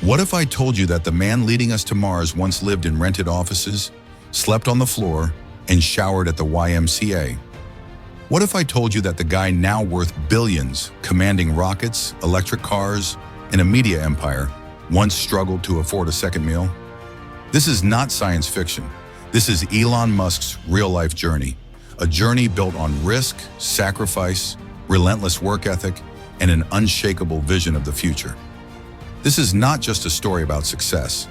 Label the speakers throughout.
Speaker 1: What if I told you that the man leading us to Mars once lived in rented offices, slept on the floor, and showered at the YMCA? What if I told you that the guy now worth billions, commanding rockets, electric cars, and a media empire, once struggled to afford a second meal? This is not science fiction. This is Elon Musk's real-life journey, a journey built on risk, sacrifice, relentless work ethic, and an unshakable vision of the future. This is not just a story about success.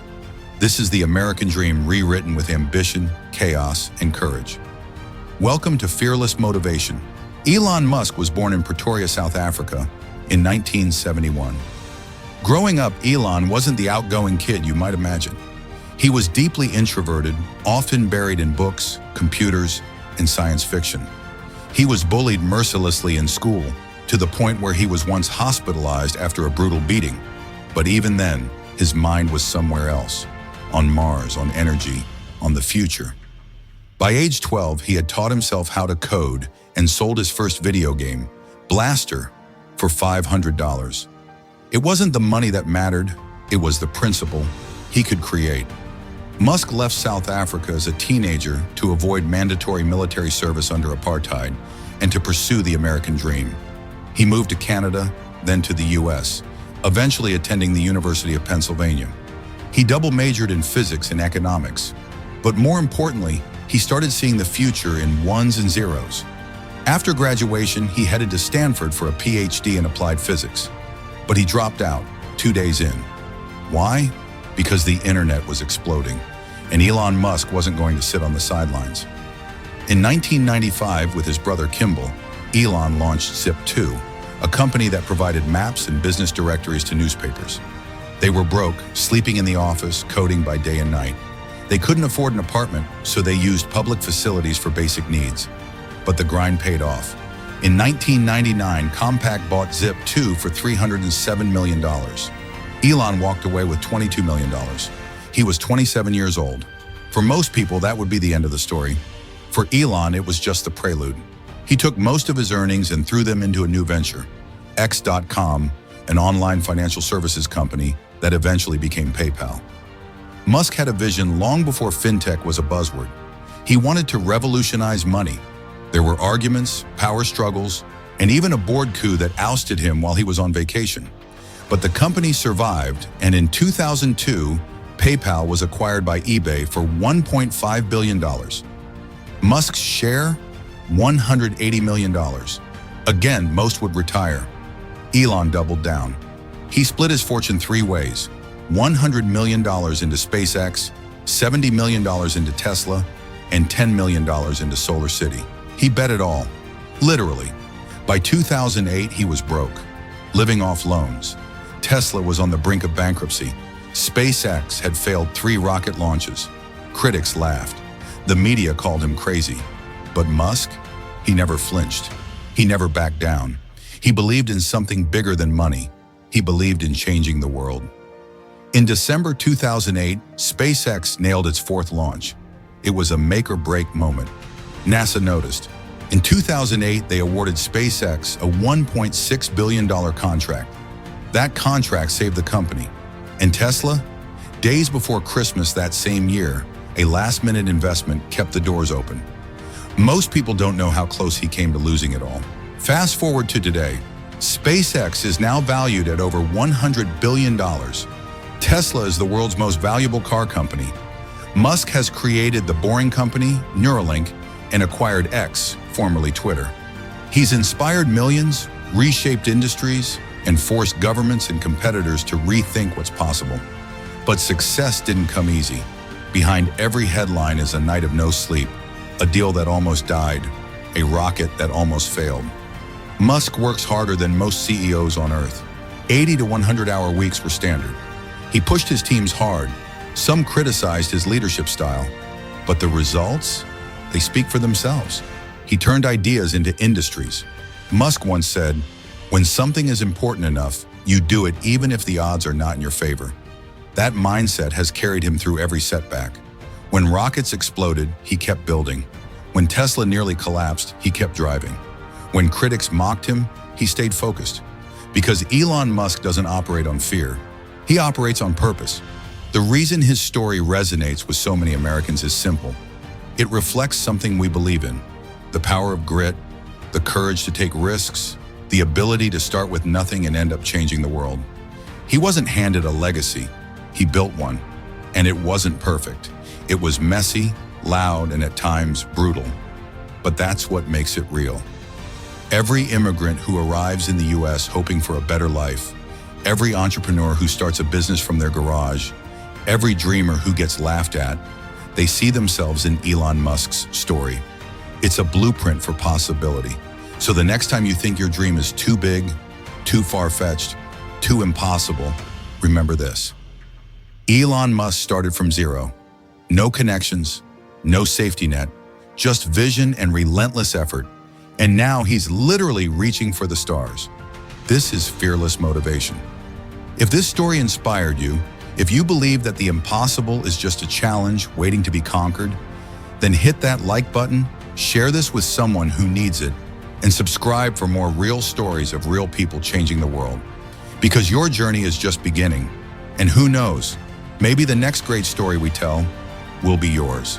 Speaker 1: This is the American dream rewritten with ambition, chaos, and courage. Welcome to Fearless Motivation. Elon Musk was born in Pretoria, South Africa in 1971. Growing up, Elon wasn't the outgoing kid you might imagine. He was deeply introverted, often buried in books, computers, and science fiction. He was bullied mercilessly in school, to the point where he was once hospitalized after a brutal beating. But even then, his mind was somewhere else, on Mars, on energy, on the future. By age 12, he had taught himself how to code and sold his first video game, Blaster, for $500. It wasn't the money that mattered, it was the principle he could create. Musk left South Africa as a teenager to avoid mandatory military service under apartheid and to pursue the American dream. He moved to Canada, then to the US, eventually attending the University of Pennsylvania. He double majored in physics and economics, but more importantly, he started seeing the future in ones and zeros. After graduation, he headed to Stanford for a PhD in applied physics, but he dropped out 2 days in. Why? Because the internet was exploding, and Elon Musk wasn't going to sit on the sidelines. In 1995, with his brother Kimball, Elon launched Zip2, a company that provided maps and business directories to newspapers. They were broke, sleeping in the office, coding by day and night. They couldn't afford an apartment, so they used public facilities for basic needs. But the grind paid off. In 1999, Compaq bought Zip2 for $307 million. Elon walked away with $22 million. He was 27 years old. For most people, that would be the end of the story. For Elon, it was just the prelude. He took most of his earnings and threw them into a new venture, X.com, an online financial services company that eventually became PayPal. Musk had a vision long before fintech was a buzzword. He wanted to revolutionize money. There were arguments, power struggles, and even a board coup that ousted him while he was on vacation. But the company survived, and in 2002, PayPal was acquired by eBay for $1.5 billion. Musk's share? $180 million. Again, most would retire. Elon doubled down. He split his fortune 3 ways: $100 million into SpaceX, $70 million into Tesla, and $10 million into Solar City. He bet it all, literally. By 2008, he was broke, living off loans. Tesla was on the brink of bankruptcy. SpaceX had failed 3 rocket launches. Critics laughed. The media called him crazy. But Musk, he never flinched. He never backed down. He believed in something bigger than money. He believed in changing the world. In December 2008, SpaceX nailed its 4th launch. It was a make-or-break moment. NASA noticed. In 2008, they awarded SpaceX a $1.6 billion contract. That contract saved the company. And Tesla? Days before Christmas that same year, a last-minute investment kept the doors open. Most people don't know how close he came to losing it all. Fast forward to today. SpaceX is now valued at over $100 billion. Tesla is the world's most valuable car company. Musk has created the Boring Company, Neuralink, and acquired X, formerly Twitter. He's inspired millions, reshaped industries, and forced governments and competitors to rethink what's possible. But success didn't come easy. Behind every headline is a night of no sleep, a deal that almost died, a rocket that almost failed. Musk works harder than most CEOs on Earth. 80 to 100-hour weeks were standard. He pushed his teams hard. Some criticized his leadership style. But the results? They speak for themselves. He turned ideas into industries. Musk once said, "When something is important enough, you do it even if the odds are not in your favor." That mindset has carried him through every setback. When rockets exploded, he kept building. When Tesla nearly collapsed, he kept driving. When critics mocked him, he stayed focused. Because Elon Musk doesn't operate on fear. He operates on purpose. The reason his story resonates with so many Americans is simple. It reflects something we believe in: the power of grit, the courage to take risks, the ability to start with nothing and end up changing the world. He wasn't handed a legacy, he built one. And it wasn't perfect. It was messy, loud, and at times brutal. But that's what makes it real. Every immigrant who arrives in the US hoping for a better life, every entrepreneur who starts a business from their garage, every dreamer who gets laughed at, they see themselves in Elon Musk's story. It's a blueprint for possibility. So the next time you think your dream is too big, too far-fetched, too impossible, remember this. Elon Musk started from zero. No connections, no safety net, just vision and relentless effort. And now he's literally reaching for the stars. This is fearless motivation. If this story inspired you, if you believe that the impossible is just a challenge waiting to be conquered, then hit that like button, share this with someone who needs it, and subscribe for more real stories of real people changing the world. Because your journey is just beginning. And who knows, maybe the next great story we tell will be yours.